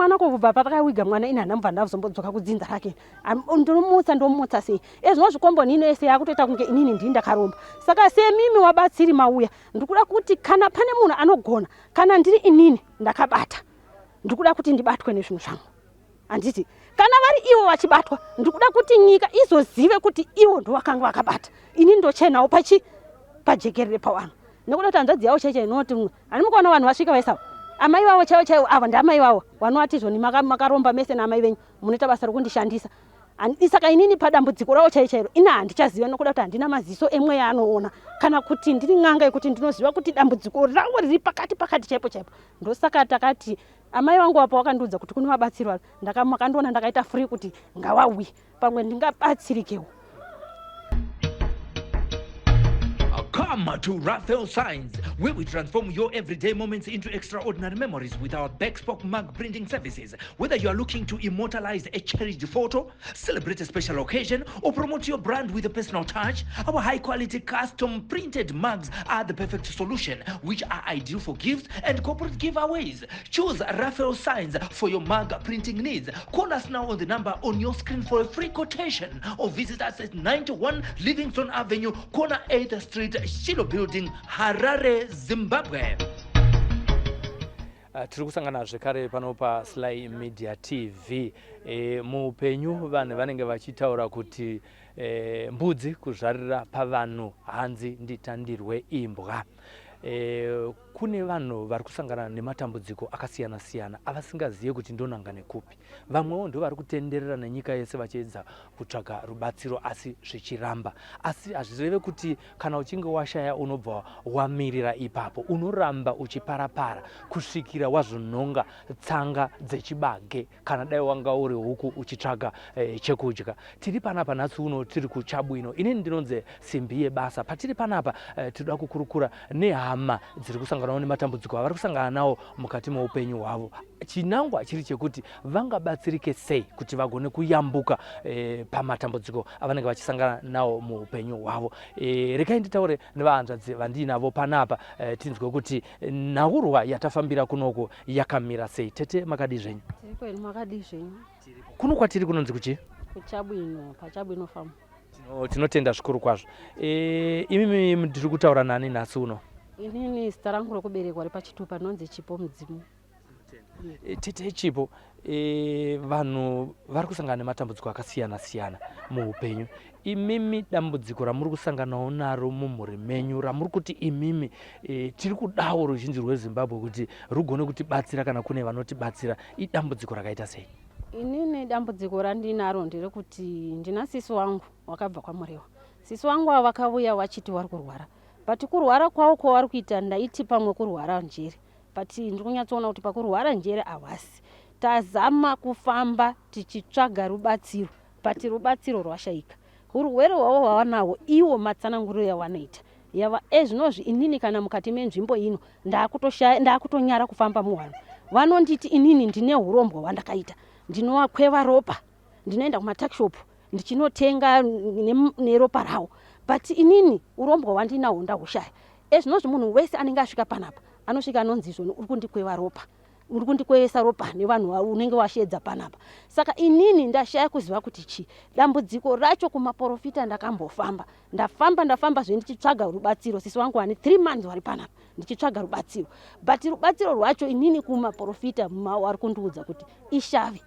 mwana kubva patakawiga mwana ina namva ndazombodzaka kudzinza rake ndomutsa sei ezvinozvikombo nino ese yakutoita kunge inini ndini ndakaromba saka semimi wabatsiri mauya ndikuda kuti kana pane munhu anogona kana ndiri inini ndakabata ndikuda kuti ndibatwe nezvinhu zvangu handiti kana vari ivo vachibatwa ndikuda kuti nyika izozive kuti ivo ndovakanga vakabata ini ndochenawo pajekerere pavanhu nekuda kuti hanzvadzi yavo chaicha inoti hani mukaona vanhu vasvika vaisava amai vavo chaivo chaivo ava ndamai vavo vanovatizvoni makaromba mese naamai venyu munoita basa rokundishandisa saka inini padambudziko ravo chaichairo ina handichaziva nokuda kuti handina maziso emwe yaanoona kana kuti ndiri n'anga yekuti ndinoziva kuti dambudziko ravo riri pakati chaipo ndosaka takati amai vangu vapo vakandiudza kuti kune vabatsirwa makandiona ndakaita free kuti ngavauye pamwe ndingabatsirikewo. Come to Raphael Signs, where we transform your everyday moments into extraordinary memories with our bespoke mug printing services. Whether you are looking to immortalize a cherished photo, celebrate a special occasion, or promote your brand with a personal touch, our high-quality custom printed mugs are the perfect solution, which are ideal for gifts and corporate giveaways. Choose Raphael Signs for your mug printing needs. Call us now on the number on your screen for a free quotation, or visit us at 91 Livingston Avenue, corner 8th Street, Shilo Building, Harare, Zimbabwe. Tiri kusangana zvekare pano pa Sly Media TV. Muupenyu vanhu vanenge vachitaura kuti mbudzi kuzvarira pavanhu hanzi nditandirwe imbwa. Kune vanhu vari kusangana nematambudziko akasiyana siyana avasingazive kuti ndonanga nekupi. Vamwewo ndo vari kutenderera nenyika yese vachiedza kutsvaga rubatsiro asi zvichiramba. Asi hazvireve kuti kana uchinge washaya unobva wamirira ipapo, unoramba uchiparapara kusvikira wazvinonga tsanga dzechibage kana dai wanga uri huku uchitsvaga chekudya. Tiri panapa nhasi uno tiri kuChabwino. Inini ndinonzi Simbi Yebasa. Patiri panapa tinoda kukurukura nehama dziri kusangana nematambudziko avari kusangana nawo mukati meupenyu hwavo. Chinangwa chiri chekuti vangabatsirike sei kuti vagone kuyambuka pamatambudziko avanenge vachisangana nawo muupenyu hwavo. Rekai nditaure nevahanzvadzi vandinavo panapa tinzwe kuti nhaurwa yatafambira kunoko yakamira sei. Tete makadi zvenyu? Makadi zvenyu? Kuno kwatiri kunonzi kuchi? kuChabwino, paChabwino farm. Tinotenda zvikuru kwazvo. Imimi ndiri kutaura nani nhasi uno? Inini zita rangu rokuberekwa ripachitupa nonzi Chipo Mudzimu. Tete Chipo, vanhu vari kusangana nematambudziko akasiyana siyana muupenyu. Imimi dambudziko ramuri kusanganawo naro mumhuri menyu ramuri kuti imimi tiri kudawo ruzhinji rweZimbabwe kuti rugone kutibatsira kana kune vanotibatsira, idambudziko rakaita sei? Inini dambudziko randinaro nderekuti ndina sisi wangu wakabva kwaMurewa. Sisi wangu ava vakauya vachiti vari kurwara. But kurwara kwavo kwavari kuita ndaiti pamwe kurwara njere. But ndiri kunyatsoona kuti pakurwara njere havasi. Tazama kufamba tichitsvaga rubatsiro, but rubatsiro rwashaika. Urwere hwavo hwavanahwo iwo matsananguriro yavanoita yava ezvinozvi inini kana mukati menzvimbo ino ndakutonyara kufamba muvanhu. Vanonditi inini ndine urombwa hwandakaita, ndinovakweva ropa, ndinoenda kumatakishop ndichinotenga neropa ravo. But inini urombwa hwandinahwo ndahushaya. Ezvinozvi munhu wese anenge asvika panapa anosvika anonzi izvoni uri kundikweva ropa, uri kundikwevesa ropa nevanhu unenge washedza panapa. Saka inini ndashaya kuziva kuti chi dambudziko racho kumaprofita ndakambofamba. Ndafamba ndichitsvaga rubatsiro. Sisi wangu ane 3 months vari panapa ndichitsvaga rubatsiro. But rubatsiro rwacho inini kumaprofita vari kundiudza kuti ishave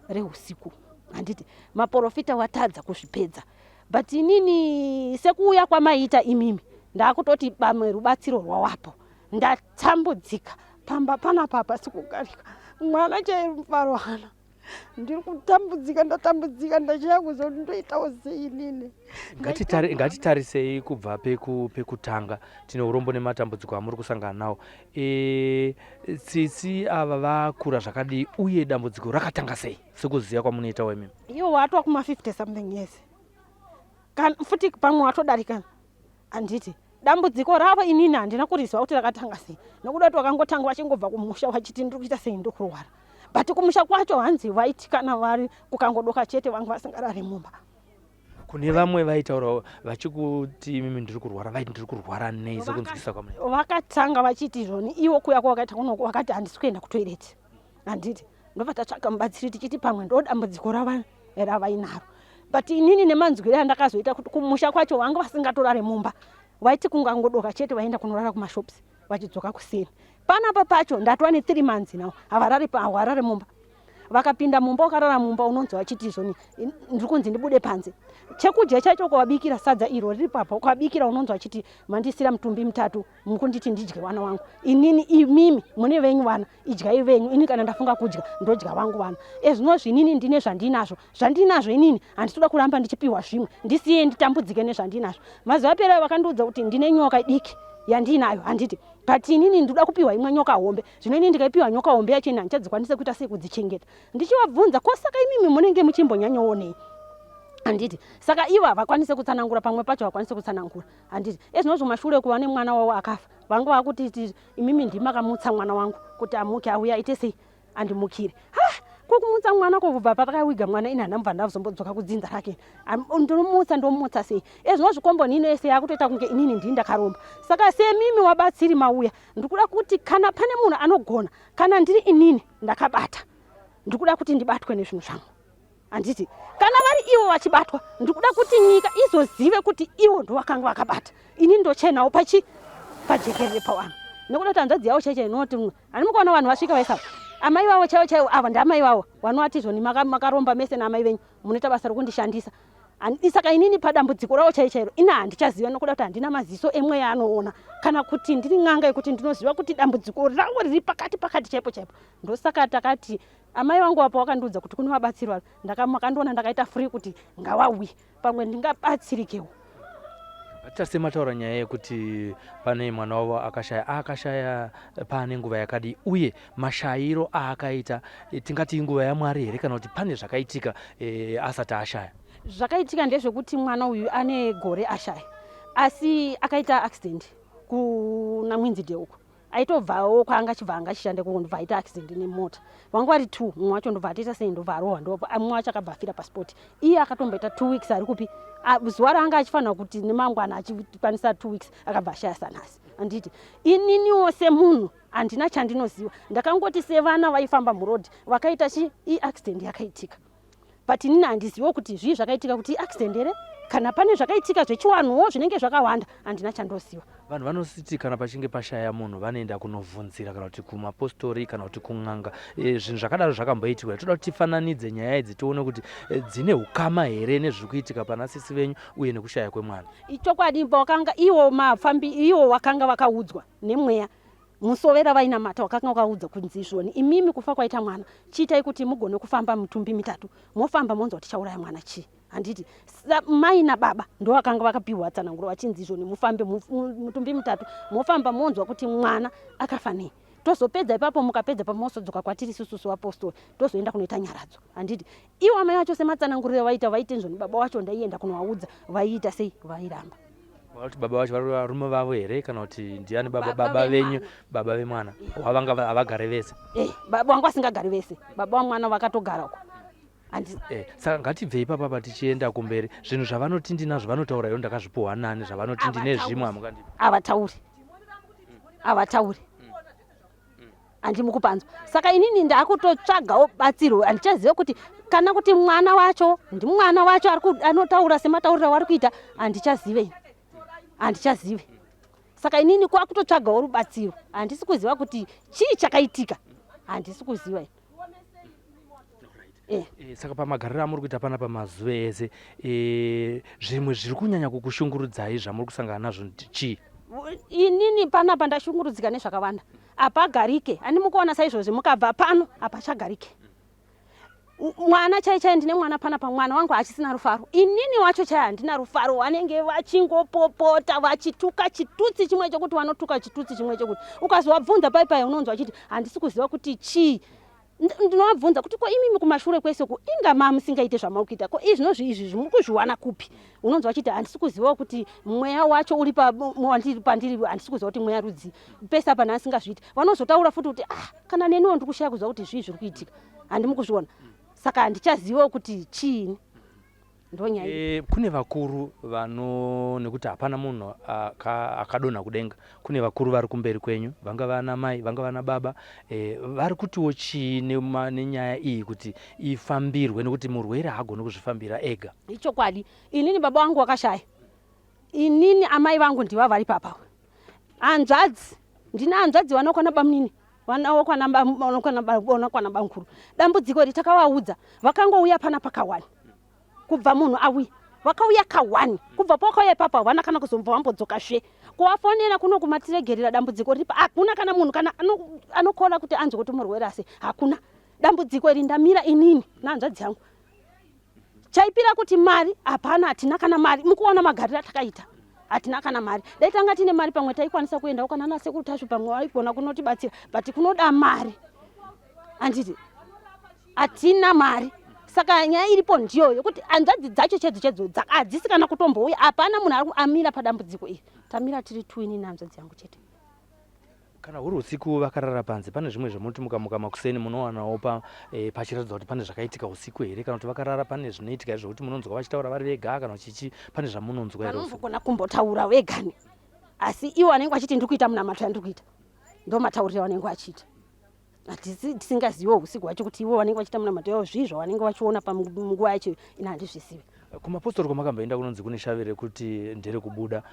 reusiku. Handiti maprofita watadza kuzvipedza. But inini sekuuya kwamaita imimi ndakutoti bamwe rubatsiro rwawapo. Ndatambudzika pamba panapa pasi kugarika. Mwana chaimufarohana. Ndiri kutambudzika ndashaya kuziva kuti ndoitawo sei inini. Ngatitarisei kubva pekutanga tine urombo nematambudziko amuri kusangana nawo. Tsitsi ava vakura zvakadii uye dambudziko rakatanga sei sekuziva kwamunoita wemimi? Iwo watwa kuma 50 something years. Kana futi pamwe watodarika. Anditi dambudziko ravo inini handina kuriziva kuti rakatanga sei. Nokuda kuti wakangotanga wachingobva kumusha wachiti ndiri kuita sei ndokurwara. But kumusha kwacho hanzi vaiti kana vari kukangodoka chete vangu vasingarari mumba. Kune vamwe vaitaura vachikuti mimi ndiri kurwara, vaiti ndiri kurwara nei sekunzwisa kwamuri? Vakatanga vachiti izvoni iwo kuya kwavakaita kunoko vakati handisi kuenda kutoilet. Handiti ndobva tatsvaga mubatsiri tichiti pamwe ndo dambudziko ravainaro. But inini nemanzwire andakazoita kuti kumusha kwacho vanga vasingatorare mumba, waiti kungangodoka chete vaenda kunorara kumashops vachidzoka kuseni. Panapa pacho ndatova ne3 months nawo havarare mumba. Vakapinda mumba wakarara mumba unonzi wachiti izvoni ndiri kunzi ndibude panze. Chekudya chacho ukavabikira sadza iro riri papa ukabikira unonzi wachiti mandisira mutumbi 3 mukunditi ndidye vana vangu. Imimi mune venyu vana idyai venyu, ini kana ndafunga kudya ndodya vangu vana. Ezvinozvi inini ndine zvandinazvo inini handitoda kuramba ndichipiwa zvimwe ndisiye nditambudzike nezvandinazvo. Mazuva apera vakandiudza kuti ndine nyoka diki yandinayo handiti, but inini ndoda kupiwa imwe nyoka hombe. Zvino inini ndikaipiwa nyoka hombe yacho ini handichadzikwanise kuita sei kudzichengeta. Ndichivabvunza ko saka imimi munenge muchimbonyanyoonei handiti. Saka ivo havakwanise kutsanangura, pamwe pacho havakwanise kutsanangura handiti. Ezvinozvo mashure kuva nemwana wavo akafa vangu vakuti imimi ndimakamutsa mwana wangu kuti amuke auya aite sei andimukire. Kukumutsa mwana kubva patakawiga mwana ina ndambva ndazombodzokera kudzinza rake ndomutsa sei. Ezvinozvikombo nini ese yakutoita kunge inini ndini ndakaromba. Saka semimi wabatsiri mauya ndikuda kuti kana pane munhu anogona kana ndiri inini ndakabata ndikuda kuti ndibatwe nezvinhu zvangu handiti. Kana vari ivo vachibatwa ndikuda kuti nyika izozive kuti ivo ndovakanga vakabata, inini ndochenawo pajekerere pavanhu. Nekuda kuti hanzvadzi yavo chaicha inoti handimukaona vanhu vasvika vaisava amai vavo chaivo ava ndamai vavo vanoti izvoni makaromba mese naamai venyu munoita basa rokundishandisa. Saka inini padambudziko ravo chaichairo ina handichaziva nokuda kuti handina maziso emweya anoona kana kuti ndiri n'anga yekuti ndinoziva kuti dambudziko ravo riri pakati chaipo. Ndosaka takati amai vangu vapo vakandiudza kuti kune vabatsiri vari, makandiona ndakaita free kuti ngavauye pamwe ndingabatsirikewo. Tasemataura nyaya yekuti pane mwana wavo akashaya pane nguva yakadi uye mashayiro aakaita tingati nguva yaMwari here kana kuti pane zvakaitika asati ashaya. Zvakaitika ndezvekuti mwana uyu ane gore ashaya, asi akaita accident kuna Mwinzide uko. Aitobvawo kwaanga achibva anga achishanda kuko ndobva aita accident nemota. Vanga vari 2, mumwe wacho ndobva atoita sei ndobva arohwa, mumwe wacho akabva afira pasport. Iye akatomboita 2 weeks ari kupi zuva raanga achifanira kuti nemangwana achikwanisa 2 weeks akabva ashaya sanhasi handiti. Ininiwo semunhu handina chandinoziva, ndakangoti sevana vaifamba murodhi vakaita accident yakaitika, but inini handizivo kuti zvii zvakaitika kuti accident here kana pane zvakaitika zvechiwanhuwo zvinenge zvakawanda handina chandoziva. Vanhu vanositi kana pachinge pashaya munhu vanoenda kunovhunzira kana kuti kumapostori kana kuti kun'anga. Zvinhu zvakadaro zvakamboitirwa. Toda kuti tifananidze nyaya idzi tione kuti dzine ukama here nezviri kuitika pana sisi venyu uye nekushaya kwemwana. Ichokwadi vakanga ivo vakanga vakaudzwa nemweya musovera vainamata wakanga wakaudza kunzi izvoni imimi kufa kwaita mwana chiitai kuti mugone kufamba mitumbi 3 mofamba monzwa kuti chauraya mwana chii handiti. Mai nababa ndo vakanga vakapiwa tsananguro vachinzi izvoni mufambe mitumbi 3 mofamba monzwa kuti mwana akafa nei. Tozopedza ipapo mukapedza pamosodzoka kwatiri susu vapostori tozoenda kunoita nyaradzo handiti. Ivo amai vacho sematsananguriro vaite izvoni baba vacho ndaienda kunovaudza vaiita sei vairamba. Kuti baba vacho vari varume vavo here kana kuti ndiani baba venyu baba vemwana wavanga havagare vese? Baba vangu vasingagari vese, baba vamwana vakatogara uko. Saka ngatibvei papa tichienda kumberi. Zvinhu zvavanoti ndinazvo vanotaura ivo ndakazvipuhwa nani zvavanoti ndine zvimwe hamungandii? Havatauri handimukupanzwa. Saka inini ndakutotsvagawo batsiro handichazive kuti kana kuti mwana wacho ndimwana wacho anotaura sematauriro vari kuita handichazive. Saka inini kwakutotsvagawo rubatsiro handisi kuziva kuti chii chakaitika handisi kuziva. Saka pamagariro amuri kuita pana pamazuva ese zvimwe zviri kunyanya kukushungurudzai zvamuri kusangana nazvo chii? Inini panapa ndashungurudzika nezvakawanda. Apagarike handimukuona saizvozvi mukabva pano apachagarike. Mwana chaichai ndine mwana panapa mwana wangu achisina rufaro. Inini wacho chai handina rufaro, vanenge vachingopopota vachituka chitutsi chimwe chekuti vanotuka chitutsi chimwe chekuti ukazovabvunza paipai unonzwa achiti handisi kuziva kuti chii. Ndinovabvunza kuti ko imimi kumashure kwese ku inga mamusingaite zvamuri kuita ko izvi muri kuzviwana kupi. Unonzwa achiti handisi kuziva kuti mweya wacho uri pandiri handisi kuziva kuti mweya rudzi pese apa ndasingazviiti. Vanozotaura futi kuti kana neniwo ndiri kushaya kuziva kuti zvii zviri kuitika handimukuzviona. Saka handichaziva kuti chiini. ndonyaya kune vakuru vano nekuti hapana munhu akadonha kudenga. Kune vakuru vari kumberi kwenyu, vanga vana mai, vanga vana baba, vari kutiwo chii nenyaya iyi kuti ifambirwe, nekuti murwere haagoni kuzvifambira ega? ichokwadi. Inini baba wangu wakashaya, inini amai vangu ndiva vari papa. Hanzvadzi, ndina hanzvadzi vanokwana bamnini, vanokwana bamukuru. Dambudziko iri takavaudza, vakangouya pana pakawani kubva munhu auya, vakauya kawani kubva pakauya papa havana kana kuzomva vambodzoka she. Kuvafonera kuno kumatiregerera dambudziko ripa, hakuna kana munhu kana anokona kuti anzwe kuti murwere ase, hakuna. Dambudziko iri ndamira inini nahanzvadzi yangu. Chaipira kuti mari hapana, hatina kana mari. Mukuona magariro atakaita, hatina kana mari. Dai tanga tine mari pamwe taikwanisa kuenda kana nasekuru tashu pamwe vaigona kunotibatsira, but kunoda mari. Handiti hatina mari. Saka nyaya iripo ndiyo yokuti hanzvadzi dzacho chedzo hadzisi kana kutombouya, hapana munhu amira padambudziko iri. Tamira tiri twini nahanzvadzi yangu chete. Kana huri usiku vakarara panze, pane zvimwe zvemuti mukamuka makuseni munowanawo pachiratidza kuti pane zvakaitika usiku here? Kana kuti vakarara pane zvinoitika izvokuti munonzwa vachitaura vari vega, kana chichi pane zvamunonzwa here? Vanongona kumbotaura vegani, asi iwo vanenge vachiti ndiri kuita munamato yandiri kuita, ndo matauriro vanenge vachiita. Hatisi tisingaziviwo usiku hwacho kuti ivo vanenge vachiita munamato yavo zvizvo vanenge vachiona panguva yacho ina handizvisivi. Kumapostori kwamakamboenda kunonzi kune shavire kuti ndere kubuda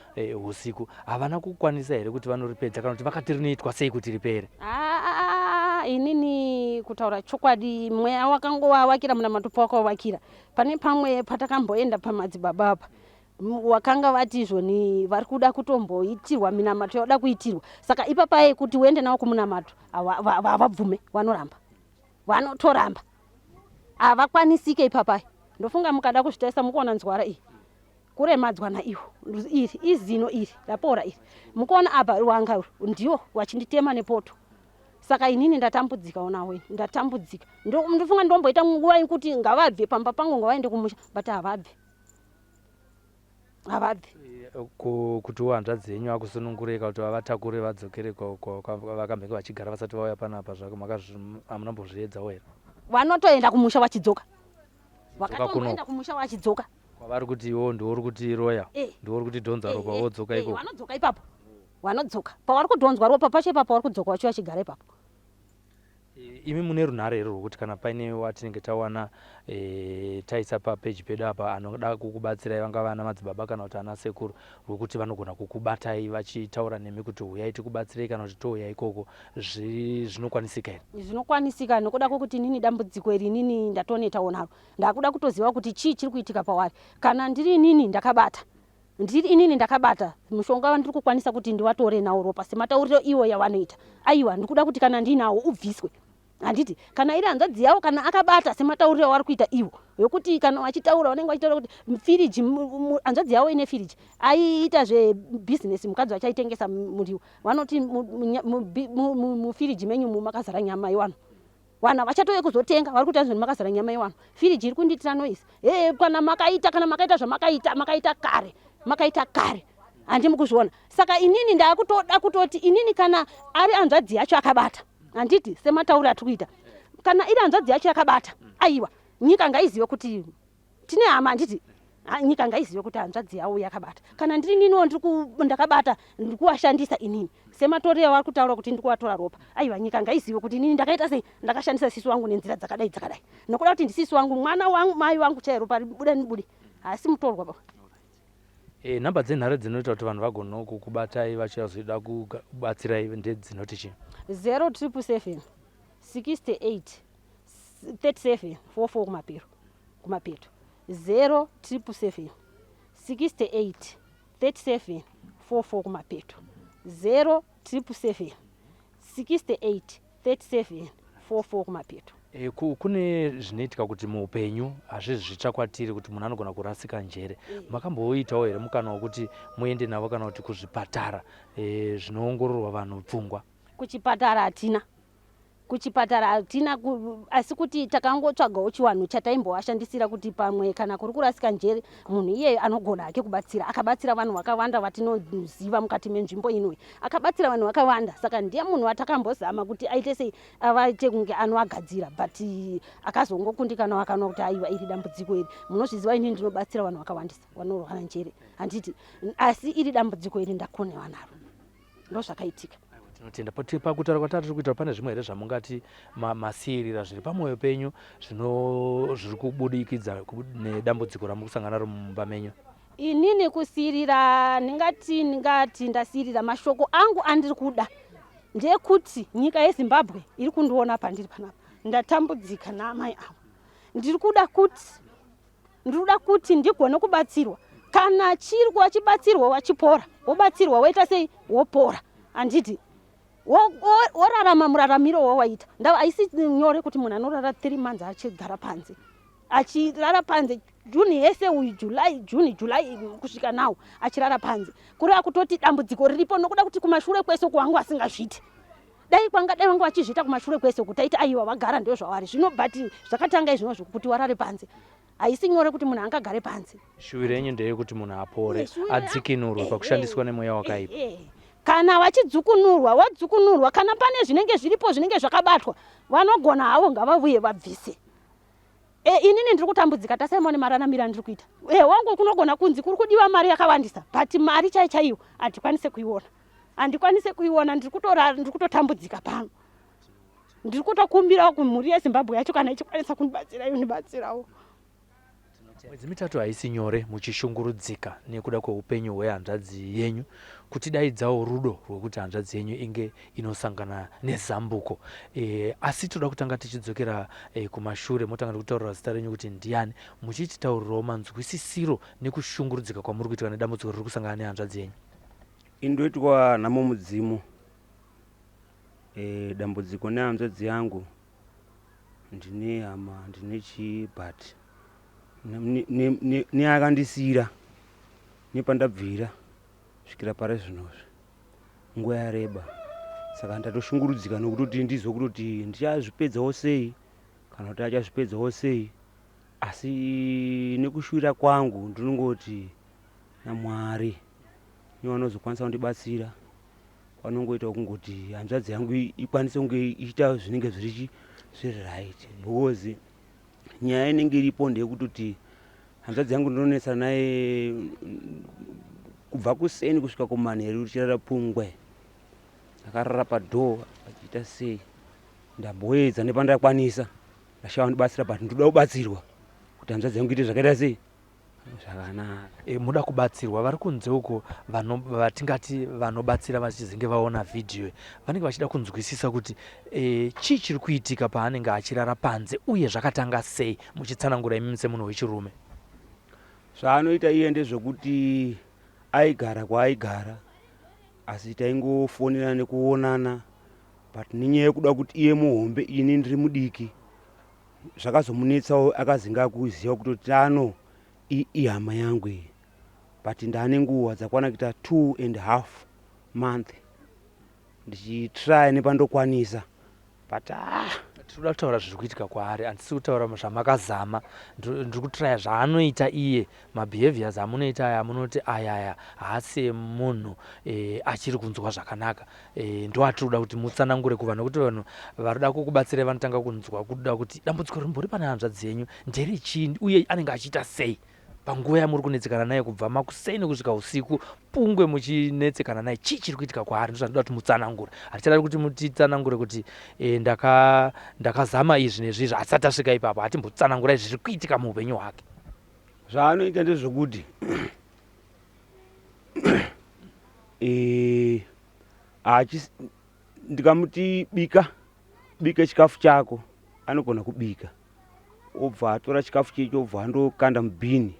usiku, havana kukwanisa here kuti vanoripedza, kana kuti vakati rinoitwa sei kuti ripere? Inini kutaura chokwadi, mweya wakangowavakira munamato pawakavakira. Pane pamwe patakamboenda pamadzibaba apa, wakanga vati izvoni vari kuda kutomboitirwa minamato yauda kuitirwa. Saka ipapai kuti uende nawo kumunamato havabvume, vanoramba, vanotoramba, havakwanisike ipapai. Ndofunga mukada kuzvitaisa mukuona nzwara iyi kuremadzwa naiwo, iri izino iri rapora iri, mukuona apa wanga ndiwo wachinditema nepoto. Saka inini ndatambudzika nawo, ndatambudzika. Ndofunga ndomboita nguva yekuti ngavabve pamba pangu ngavaende kumusha, but havabve. Kuti hanzvadzi yenyu akusunungurika kuti vavatakure vadzokere kwavakambenge vachigara vasati vauya panapa zvako, hamunambozviedzawo here? Vanotoenda kumusha vachidzoka, vakatongoenda kumusha vachidzoka. Kwavari kuti iwo ndiwo uri kuti roya, ndiwo uri kuti dhonza ropa, vodzoka ikoko. Vanodzoka ipapo, vanodzoka pavari kudhonzwa ropa pacho ipapo, vari kudzoka vachiva chigara ipapo. Imi mune runhare here rwokuti kana paine watinenge tawana taisa papeji pedu apa anoda kukubatsirai, vanga vana madzibaba kana kuti ana sekuru, rwokuti vanogona kukubatai vachitaura nemi kuti huyai tikubatsirei kana kuti touya ikoko, zvinokwanisika here? Zvinokwanisika, nokuda kwokuti nini dambudziko iri nini ndatonetawo naro. Ndakuda kutoziva kuti chii chiri kuitika pavari. Kana ndiri inini ndakabata, mushonga wandiri kukwanisa kuti ndivatore nawo ropa sematauriro iwo yavanoita. Aiwa, ndikuda kuti kana ndinawo ubviswe. Handiti kana iri hanzvadzi yavo kana akabata sematauriro vari kuita ivo, yokuti kana vachitaura vanenge vachitaura kuti firiji, hanzvadzi yavo ine firiji, aiita zvebhizinesi, mukadzi vachaitengesa muriwo, vanoti mufiriji menyu makazara nyama iwano, vana vachatouya kuzotenga, vari kuita zvoni makazara nyama iwano, firiji iri kundiitira noisi. Kana makaita zvamakaita kare, handimi kuzviona. Saka inini ndakutoda kutoti inini kana ari hanzvadzi yacho akabata, handiti sematauriro atiri kuita, kana iri hanzvadzi yacho yakabata, aiwa, nyika ngaizive kuti tine hama, handiti nyika ngaizive kuti hanzvadzi yavo yakabata. Kana ndiri niniwo ndakabata, ndiri kuvashandisa inini sematauriro vari kutaura kuti ndiri kuvatora ropa, aiwa, nyika ngaizive kuti inini ndakaita sei, ndakashandisa sisi wangu nenzira dzakadai, nokuda kuti ndisisi wangu, mwana wangu, mai vangu chaiye ropa ribude nibude, hasi mutorwa baba. Nhamba dzenhare dzinoita kuti vanhu vagona kukubatai vachizoda kubatsirai ndedzinoti chii? 0777 68 37 44 kumapeto, 0777 68 37 44 kumapeto, 0777 68 37 44 kumapeto. Kune zvinoitika kuti muupenyu hazvisi zvichakwatiri kuti munhu anogona kurasika njere. Makamboitawo here mukana wokuti muende navo kana kuti kuzvipatara zvinoongororwa vanhu pfungwa? Kuchipatara hatina, kuchipatara hatina asi kuti takangotsvagawo chiwanhu chataimbovashandisira kuti pamwe kana kuri kurasika njere munhu iye anogona hake kubatsira, akabatsira vanhu vakawanda vatinoziva mukati menzvimbo inoi, akabatsira vanhu vakawanda. Saka ndiye munhu watakambozama kuti aite sei avaite kunge anoagadzira, but akazongokundikana akanwa kuti aiwa iri dambudziko iri, munozviziva ini ndinobatsira vanhu vakawandisa vanorwara njere, handiti asi iri dambudziko iri ndakonewa naro, ndozvakaitika. Tinotenda pakutaura kwatari tiri kuita pane zvimwe here zvamungati masiyirira zviri pamwoyo penyu zviri kubudikidza nedambudziko ramuri kusangana naro mumba menyu? Inini kusiyirira ndingati ndasiyirira mashoko angu andiri kuda ndekuti nyika yeZimbabwe iri kundiona pandiri panapa ndatambudzika naamai angu, ndiri kuda kuti ndigone kubatsirwa. Kana chiri wachibatsirwa wachipora, wobatsirwa woita sei wopora, anditi worarama muraramiro wawaita. Haisi nyore kuti munhu anorara 3 months achigara panze, achirara panze Juni yese uyu Juni July kusvika nawo achirara panze, kureva kutoti dambudziko riripo nokuda kuti kumashure kwese kwangu asingazviti. Dai kwangadai vangu vachizviita kumashure kwese kutaita aiwa vagara ndio zvavari zvino, but zvakatanga izvozvo kuti warare panze haisi nyore kuti munhu angagare panze. Shuwiro yenyu ndeyekuti munhu apore, adzikinurwe pakushandiswa nemweya wakaipa. Kana wachidzukunurwa wadzukunurwa, kana pane zvinenge zviripo zvinenge zvakabatwa vanogona havo ngavavuye vabvise. Inini ndiri kutambudzika tasaimone mararamiro andiri kuita. Wangu kunogona kunzi kuri kudiwa mari yakawandisa, but mari chaiyo handikwanise kuiona, ndiri kutotambudzika pano. Ndiri kutokumbirawo kumhuri yeZimbabwe yacho kana ichikwanisa kundibatsira yonibatsirawo. Mwedzi mitatu haisi nyore muchishungurudzika nekuda kweupenyu hwehanzvadzi yenyu, kutidaidzawo rudo rwekuti hanzvadzi yenyu inge inosangana nezambuko. Asi toda kutanga tichidzokera kumashure, motanga kutaurira zita renyu kuti ndiani, muchititaurirawo manzwisisiro nekushungurudzika kwamuri kuitwa nedambudziko riri kusangana nehanzvadzi yenyu. Indoitwa Nhamo Mudzimu. Dambudziko nehanzvadzi yangu ndine hama, ndine chibhati neakandisira nepandabvira svikira pare zvinozvi nguva yareba. Saka ndatoshungurudzika nokutoti ndizwe kuti ndichazvipedzawo sei kana kuti achazvipedzawo sei. Asi nekushuvira kwangu ndinongoti naMwari niwe anozokwanisa kundibatsira. Vanongoita kungoti hanzvadzi yangu ikwanise kunge ichita zvinenge zviri right, because nyaya inenge iripo ndeyekutoti hanzvadzi yangu ndinonetsa naye kubva kuseni kusvika kumanheru richirara Pungwe. Akarara padhoo achiita sei, ndamboedza nepandakwanisa ndashava ndibatsira, but ndoda kubatsirwa kuti hanzvadzi yangu ite zvakaita sei zvakanaka. Muda kubatsirwa, vari kunze uko vatingati vanobatsira vachizenge vaona vhidhiyo vanenge vachida kunzwisisa kuti chii chiri kuitika paanenge achirara panze uye zvakatanga sei, muchitsanangura imi semunhu wechirume. Zvaanoita iye ndezvekuti aigara kwaaigara, asi taingofonera nekuonana, but nenyaya yekuda kuti iye muhombe ini ndiri mudiki zvakazomunetsawo akazinga kuziva kutoti ano ihama yangu iyi, but ndane nguva dzakwana kuita 2.5 months ndichitry nepandokwanisa, but tinoda kutaura zviri kuitika kwaari, handisi kutaura zvamakazama. Ndiri kutraya zvaanoita iye, mabehaviors amunoita aya, amunoti aya haasi munhu achiri kunzwa zvakanaka. Ndo atinoda kuti mutsanangure kuvanhu, nokuti vanhu varida kukubatsirai vanotanga kunzwa kuda kuti dambudziko rimbori pane hanzvadzi yenyu nderi chii uye anenge achiita sei panguva yamuri kunetsekana naye kubva makuseni kusvika usiku Pungwe muchinetsekana naye. Chii chiri kuitika kwaari? Ndozvandinoda kuti mutsanangure. Hatichada kuti mutitsanangure kuti ndakazama izvi nezvizvi asati asvika ipapo. Hatimbotsanangura izvi zviri kuitika muupenyu hwake. Zvaanoita ndezvekuti ndikamuti bika chikafu chako, anogona kubika, obva atora chikafu checho obva andokanda mubhini,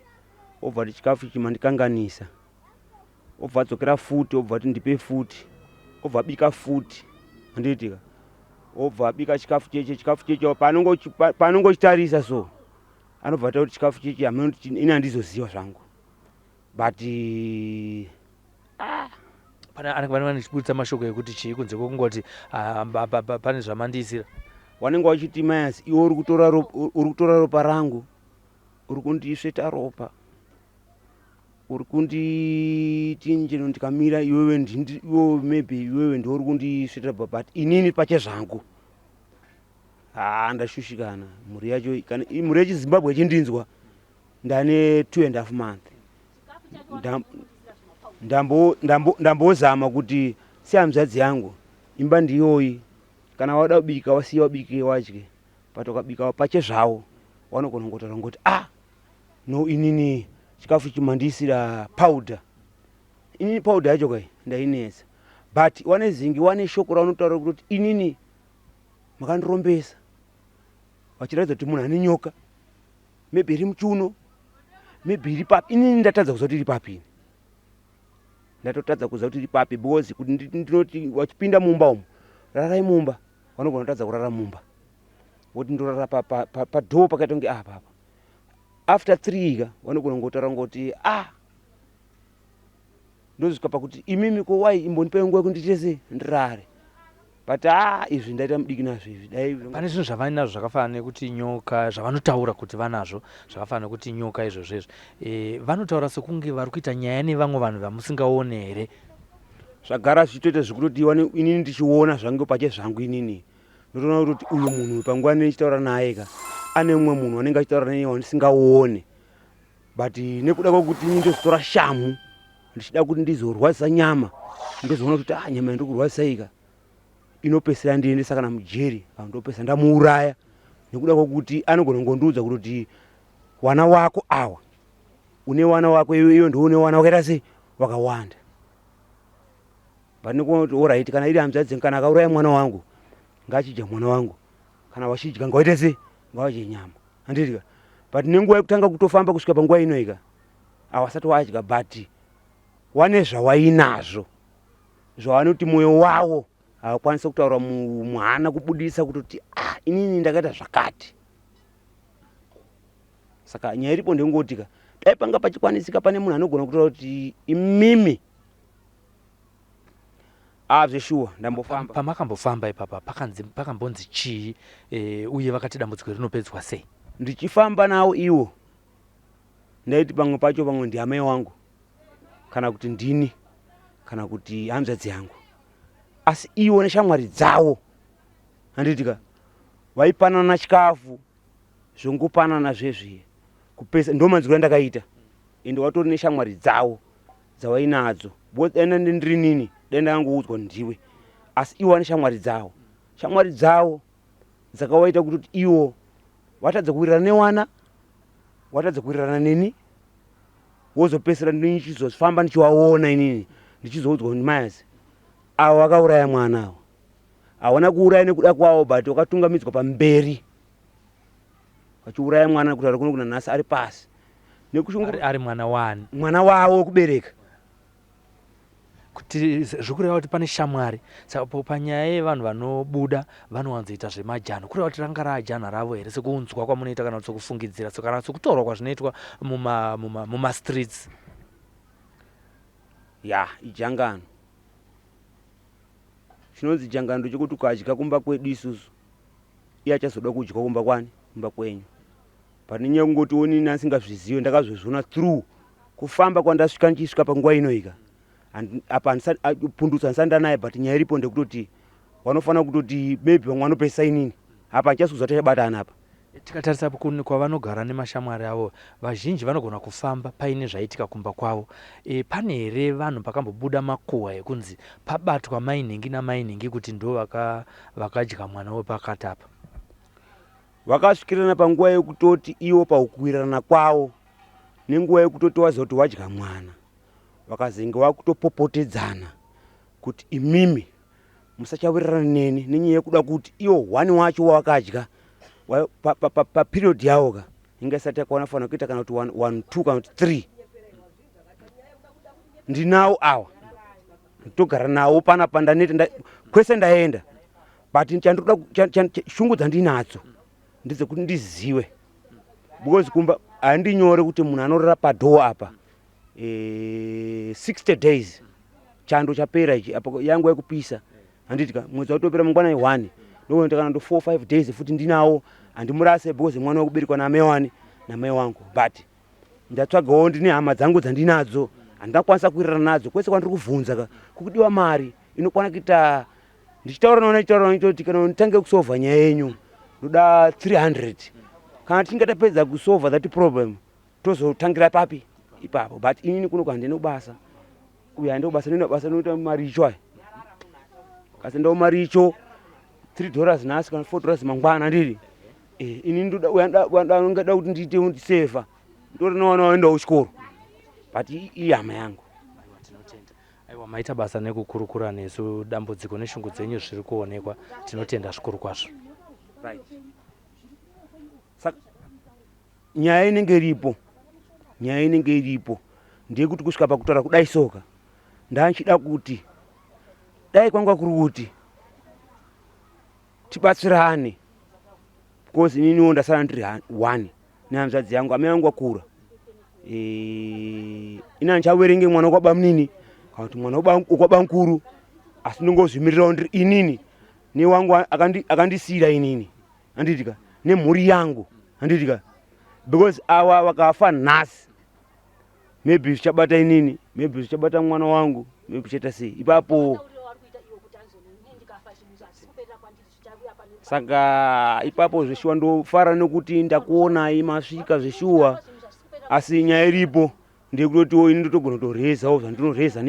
obva ati chikafu ichi mandikanganisa, obva adzokera futi, obva ati ndipe futi, obva abika futi, handiitika, obva abika chikafu checho paanongochitarisa so anobva ata kuti chikafu chechi ini handizoziva zvangu, but Vanenge vanichibudisa mashoko ekuti chii kunze kwokungoti pane zvamandiisira. Wanenge wachiti mayasi iwe uri kutora ropa rangu, uri kundisveta ropa, uri kunditi njeno ndikamira iwewe maybe iwewe ndo uri kundisveta ropa, but inini pache zvangu ndashushikana. Mhuri yacho kana mhuri yechiZimbabwe ichindinzwa ndane 2.5 months ndambozama kuti sehamzadzi yangu imba ndiyoyi, kana wada kubika wasiya wabike wadye, but ukabika pache zvawo wanogona kungotaura ngoti no inini chikafu chimandisira powder. Inini powder yacho kai ndainesa, but wane zingi wane shoko raunotaura kuti inini makandirombesa, vachiratidza kuti munhu ane nyoka, maybe iri muchiuno, maybe iri papi. Inini ndatadza kuziva kuti iri papi, ndatotadza kuziva kuti iri papi, because kuti ndinoti wachipinda mumba umu, rarai mumba, vanogona kutadza kurara mumba, kuti ndorara padhoo pakaita kunge apa. After 3 ka vanogona kungotaura ngoti ndozvika pakuti imimi ko wai imbonipa nguva yekunditese ndirare, but izvi ndaita mudiki nazvo izvi. Dai pane zvinhu zvavanazvo zvakafanana nekuti nyoka, zvavanotaura kuti vanazvo zvakafanana nekuti nyoka izvozvezvo, vanotaura sekunge vari kuita nyaya nevamwe vanhu vamusingaone here? Zvagara zvichitoita zvekutoti inini ndichiona zvangu pache zvangu, inini ndotoona kuti uyu munhu panguva ndichitaura naye ka ane mumwe munhu anenge achitaura naye wandisingaone, but nekuda kwokuti ndozitora shamu ndichida kuti ndizorwadzisa nyama, ndozoona kuti nyama yandiri kurwadzisa ika inopesera ndiendesa kana mujeri, kana ndopesa ndamuuraya, nekuda kwokuti anogona kungondiudza kuti wana wako awa, une wana wako iwe ndo une wana wakaita sei wakawanda. But nekuona kuti alright, kana iri hamzadzi kana akauraya mwana wangu ngachidya mwana wangu, kana wachidya ngawaita sei ngawadye nyama, handidya. But nenguva yekutanga kutofamba kusvika panguva inoika awasati wadya, but wane zvawainazvo zvawanoti mwoyo wawo hawakwanisa kutaura muhana kubudisa kutoti inini ndakaita zvakati. Saka nyaya iripo ndengoti dai panga pachikwanisika pane munhu anogona kutaura kuti imimi zveshuwa ndambofamba. Pamakambofamba ipapa pakambonzi chii, uye vakati dambudziko rinopedzwa sei? Ndichifamba nawo iwo ndaiti pamwe pacho pamwe ndiamai wangu, kana kuti ndini, kana kuti hanzvadzi yangu, asi iwo neshamwari dzawo handitika vaipanana chikafu zvongopanana zvezviye kupesa. Ndo manzwiro andakaita, ende watori neshamwari dzawo dzawainadzo, denda ndiri nini, denda angoudzwa ndiwe, asi iwo ane shamwari dzawo. Shamwari dzawo dzakawaita kuti iwo watadza kuwirirana newana, watadza kuwirirana neni, wozopesera ndichizofamba ndichiwaona inini ndichizoudzwa kuti mayasi avo vakauraya mwana avo, havana kuuraya nekuda kwavo, but wakatungamidzwa pamberi vachiuraya mwana kutaura kuno kuna nhasi ari pasi ari mwana wani, mwana wavo wekubereka. kuti zvokureva kuti pane shamwari. Saka panyaya yevanhu vanobuda vanowanzoita zvemajano, kureva kuti ranga rajana ravo here, sekuunzwa kwamunoita kana sekufungidzira kana sekutorwa kwazvinoitwa mumastreets? Ijangano chinonzi changano chekuti ukadya kumba kwedu isusu iye achazoda kudya kumba kwani, kumba kwenyu. Pane kungoti onini asingazvizivi ndakazozviona through kufamba kwandasvika ndichisvika panguva inoika. Apa pundutsa ndisanda naye, but nyaya iripo ndekutoti wanofanira kutoti maybe vamwe vanopesa inini apa ndichazozwa tachabatana apa. Tikatarisa kwavanogara nemashamwari avo, vazhinji vanogona kufamba paine zvaitika kumba kwavo. Pane here vanhu pakambobuda makuhwa ekunzi pabatwa mainhingi namainhingi kuti ndo vakadya mwana wepakati apa? Vakasvikirana panguva yekutoti iwo pakuwirirana kwavo nenguva yekutoti waziva kuti wadya mwana, vakazenge vakutopopotedzana kuti imimi musachawirirana neni nenyaya yekuda kuti iwo wani wacho wawakadya paperiod yavo ka inga isati yakaona fanira kuita kana kuti 1, 2 kana kuti 3. Ndinawo awa nditogara nawo panapa, ndaneta kwese ndaenda, but shungu dzandinadzo ndedzekuti ndizive, because kumba handinyore kuti munhu anorara padhoo apa 60 days chando chapera ichi apo yangu yakupisa handitika mwezi watopera mangwana 1 ndo ndakana ndo 4-5 days futi ndinawo andimurase because mwana wakubereka na mai wani na mai wangu but ndatsvagawo ndine hama dzangu dzandinadzo andakwanisa kuirana nadzo kwese kwandiri kuvhunza kukudiwa mari inokwana kuita ndichitaura kuti kana nditange kusolva nyaya yenyu ndoda 300 kana tingatapedza kusolva that problem tozotangira papi ipapo but inini kuno kwandine basa uya ndo basa noita maricho aya kasi ndo maricho $3 nasi kana $4 mangwana ndiri ini ndoda ngada kuti ndiite undiseva ndori noona uchikoro but iyama yangu. Aiwa, maita basa nekukurukura nesu dambudziko neshungu dzenyu zviri kuonekwa, tinotenda zvikuru kwazvo. Right. Saka nyaya inenge iripo ndeyekuti kusvika pakutaura kudai soka ndanchida kuti dai kwanga kuri kuti tibatsirane because ininiwo ndasara ndiri 1 nehanzvadzi yangu amai yangu akura ina ndichaverenge mwana wakwaba munini kana kuti mwana wakwaba mukuru asi ndingozvimirirawo ndiri inini newangu akandisiyira inini handitika nemhuri yangu handitika because awa vakafa nhasi maybe zvichabata inini maybe zvichabata mwana wangu maybe zvichaita sei ipapo saka ipapo zveshuwa ndofara nekuti ndakuonai masvika zveshuwa asi nyaya iripo ndekutotiwo ini ndotogona kutorezawo zvandinoreza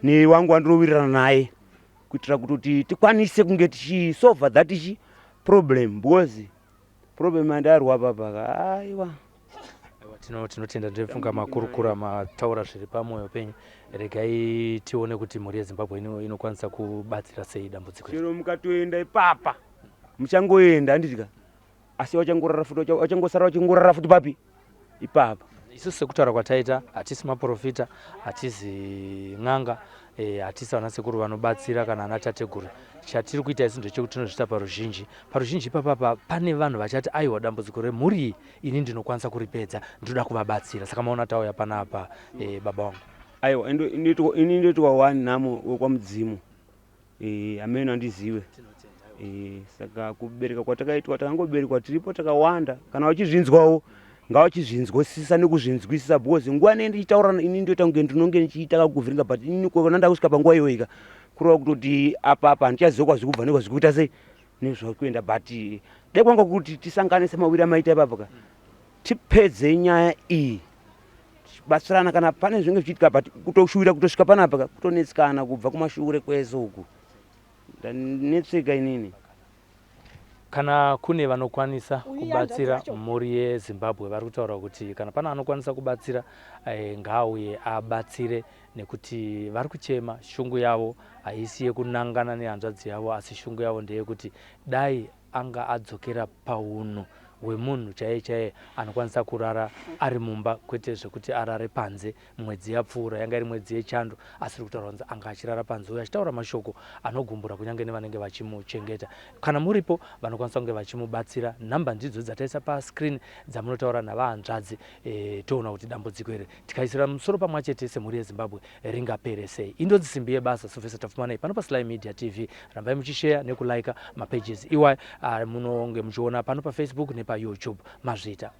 newangu wandinowirirana naye kuitira kuti tikwanise kunge tichisolva that problem because problem andarwa papa aiwa tinotenda ndinofunga makurukura mataura zviri pamwoyo penyu. Regai tione kuti mhuri yeZimbabwe inokwanisa kubatsira sei dambudziko. Chero mukatoenda ipapa muchangoenda handitika asi wachangosara wachingorara futi papi ipapa. Isusu sekutaura kwataita hatisi maprofita, hatizi n'anga, hatisi vana sekuru vanobatsira kana ana tateguru. Chatiri kuita isi ndechekuti tinozviita paruzhinji papapa pane vanhu vachati aiwa dambudziko remhuri ini ndinokwanisa kuripedza ndoda kuvabatsira, saka maona tauya panapa baba wangu. Aiwa ini ndotiwa 1 nhamo wekwamudzimu amene andizive saka kubereka kwatakaitwa takangoberekwa tiripo takawanda kana wachizvinzwawo ngawachizvinzwisisa nekuzvinzwisisa because nguva nendichitaura ini ndoita kunge ndinonge ndichiita kakuvhiringa but ini kona ndakusvika panguva iyoika kureva kutoti apa handichaziva kwazvikubva nekwazvikuita sei nezvakuenda but dai kwanga kuti tisanganise mawiri amaita ipapa tipedze nyaya iyi tichibatsirana kana pane zvinenge zvichiitika but kutoshuvira kutosvika panapa kutonetsekana kubva kumashure kwese uku ndanetseka inini. Kana kune vanokwanisa kubatsira mhuri yeZimbabwe vari kutaura kuti kana pana anokwanisa kubatsira ngaauye abatsire nekuti vari kuchema shungu yavo haisi yekunangana nehanzvadzi yavo asi shungu yavo ndeyekuti dai anga adzokera paunhu hwemunhu chaiye anokwanisa kurara ari mumba kwete zvekuti arare panze mwedzi yapfuura yanga iri mwedzi yechando asi kutaura kuti anga achirara panze uye achitaura mashoko anogumbura kunyange nevanenge vachimuchengeta. Kana muripo vanokwanisa kunge vachimubatsira, nhamba ndidzo dzataisa pascreen dzamunotaura navahanzvadzi toona kuti dambudziko iri tikaisira musoro pamwe chete semhuri yeZimbabwe ringapere sei. Indodzi simbi yebasa Sylvester Tafumanei pano paSly Media TV. Rambai muchishare nekulaika mapages iwayo munonge muchiona pano paFacebook nepaYouTube mazvita.